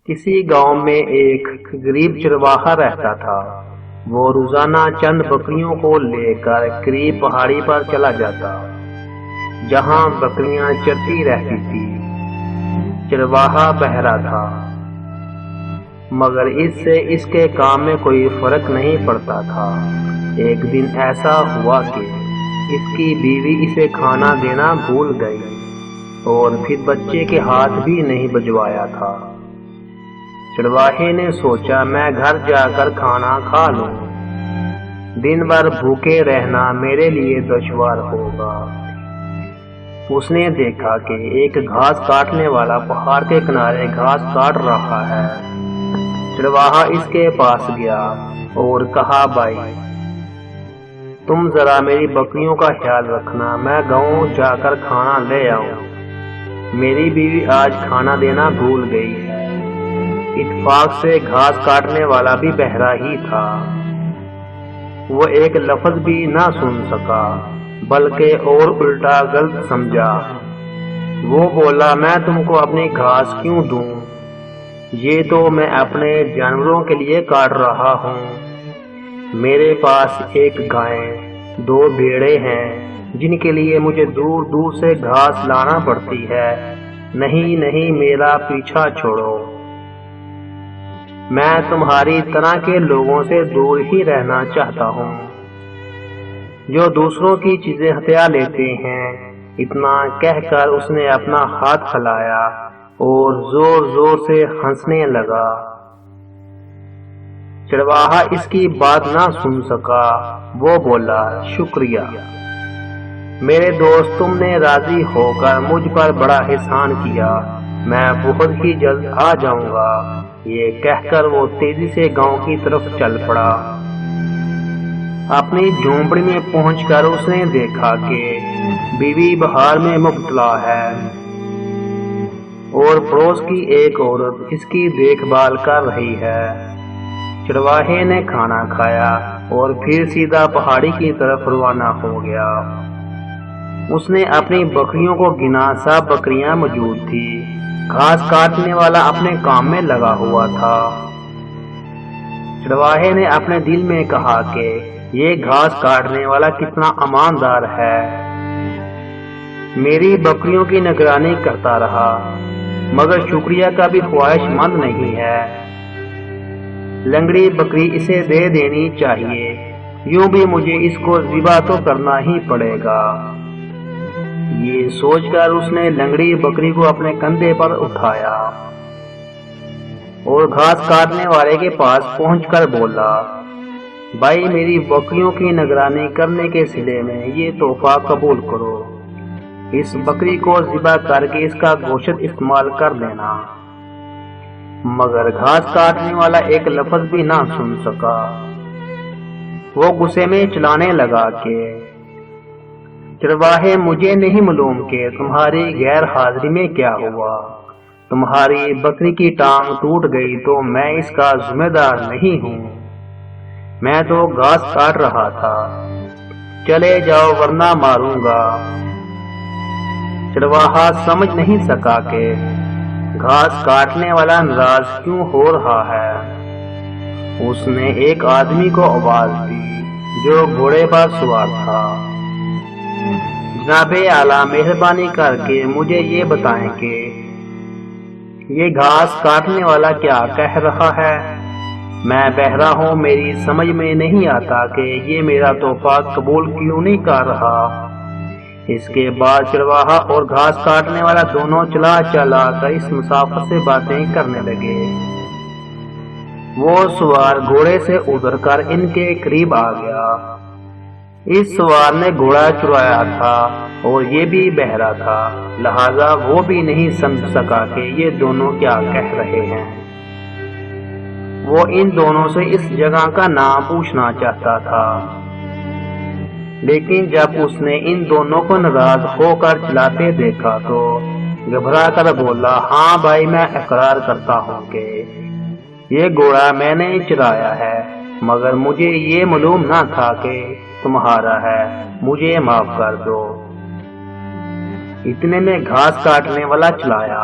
کسی گاؤں میں ایک غریب چرواہا رہتا تھا۔ وہ روزانہ چند بکریوں کو لے کر قریب پہاڑی پر چلا جاتا جہاں بکریاں چرتی رہتی تھی۔ چرواہا بہرا تھا مگر اس سے اس کے کام میں کوئی فرق نہیں پڑتا تھا۔ ایک دن ایسا ہوا کہ اس کی بیوی اسے کھانا دینا بھول گئی اور پھر بچے کے ہاتھ بھی نہیں بجوایا تھا۔ چرواہے نے سوچا میں گھر جا کر کھانا کھا لوں، دن بھر بھوکے رہنا میرے لیے دشوار ہوگا۔ اس نے دیکھا کہ ایک گھاس کاٹنے والا پہاڑ کے کنارے گھاس کاٹ رہا ہے۔ چرواہا اس کے پاس گیا اور کہا بھائی تم ذرا میری بکریوں کا خیال رکھنا، میں گاؤں جا کر کھانا لے آؤں، میری بیوی آج کھانا دینا بھول گئی ہے۔ اتفاق سے گھاس کاٹنے والا بھی بہرا ہی تھا، وہ ایک لفظ بھی نہ سن سکا بلکہ اور الٹا غلط سمجھا۔ وہ بولا میں تم کو اپنی گھاس کیوں دوں، یہ تو میں اپنے جانوروں کے لیے کاٹ رہا ہوں۔ میرے پاس ایک گائے، 2 بھیڑیں ہیں جن کے لیے مجھے دور دور سے گھاس لانا پڑتی ہے۔ نہیں نہیں، میرا پیچھا چھوڑو، میں تمہاری طرح کے لوگوں سے دور ہی رہنا چاہتا ہوں جو دوسروں کی چیزیں ہتھیا لیتے ہیں۔ اتنا کہہ کر اس نے اپنا ہاتھ ہلایا اور زور زور سے ہنسنے لگا۔ چرواہا اس کی بات نہ سن سکا، وہ بولا شکریہ میرے دوست، تم نے راضی ہو کر مجھ پر بڑا احسان کیا، میں بہت ہی جلد آ جاؤں گا۔ یہ کہہ کر وہ تیزی سے گاؤں کی طرف چل پڑا۔ اپنی جھونپڑی میں پہنچ کر اس نے دیکھا کہ بیوی بہار میں مبتلا ہے اور پڑوس کی ایک عورت اس کی دیکھ بھال کر رہی ہے۔ چرواہے نے کھانا کھایا اور پھر سیدھا پہاڑی کی طرف روانہ ہو گیا۔ اس نے اپنی بکریوں کو گنا، سب بکریاں موجود تھی، گھاس کاٹنے والا اپنے کام میں لگا ہوا تھا۔ چرواہے نے اپنے دل میں کہا کہ یہ گھاس کاٹنے والا کتنا ایماندار ہے، میری بکریوں کی نگرانی کرتا رہا مگر شکریہ کا بھی خواہش مند نہیں ہے۔ لنگڑی بکری اسے دے دینی چاہیے، یوں بھی مجھے اس کو ذبح تو کرنا ہی پڑے گا۔ یہ سوچ کر اس نے لنگڑی بکری کو اپنے کندھے پر اٹھایا اور گھاس کاٹنے والے کے پاس پہنچ کر بولا بھائی میری بکریوں کی نگرانی کرنے کے صلے میں یہ تحفہ قبول کرو، اس بکری کو ذبح کر کے اس کا گوشت استعمال کر لینا۔ مگر گھاس کاٹنے والا ایک لفظ بھی نہ سن سکا۔ وہ غصے میں چلانے لگا کہ چرواہے مجھے نہیں معلوم کہ تمہاری غیر حاضری میں کیا ہوا، تمہاری بکری کی ٹانگ ٹوٹ گئی تو میں اس کا ذمہ دار نہیں ہوں، میں تو گھاس کاٹ رہا تھا، چلے جاؤ ورنہ ماروں گا۔ چرواہا سمجھ نہیں سکا کہ گھاس کاٹنے والا ناراض کیوں ہو رہا ہے۔ اس نے ایک آدمی کو آواز دی جو گھوڑے پر سوار تھا، جناب اعلیٰ مہربانی کر کے مجھے یہ بتائیں کہ یہ گھاس کاٹنے والا کیا کہہ رہا ہے، میں بہرا ہوں، میری سمجھ میں نہیں آتا کہ یہ میرا تحفہ قبول کیوں نہیں کر رہا۔ اس کے بعد چرواہا اور گھاس کاٹنے والا دونوں چلا کر اس مسافت سے باتیں کرنے لگے۔ وہ سوار گھوڑے سے اتر کر ان کے قریب آ گیا۔ اس سوار نے گھوڑا چرایا تھا اور یہ بھی بہرا تھا، لہذا وہ بھی نہیں سمجھ سکا کہ یہ دونوں کیا کہہ رہے ہیں۔ وہ ان دونوں سے اس جگہ کا نام پوچھنا چاہتا تھا، لیکن جب اس نے ان دونوں کو ناراض ہو کر چلاتے دیکھا تو گھبرا کر بولا ہاں بھائی، میں اقرار کرتا ہوں کہ یہ گھوڑا میں نے چرایا ہے، مگر مجھے یہ معلوم نہ تھا کہ تمہارا ہے، مجھے معاف کر دو۔ اتنے میں گھاس کاٹنے والا چلایا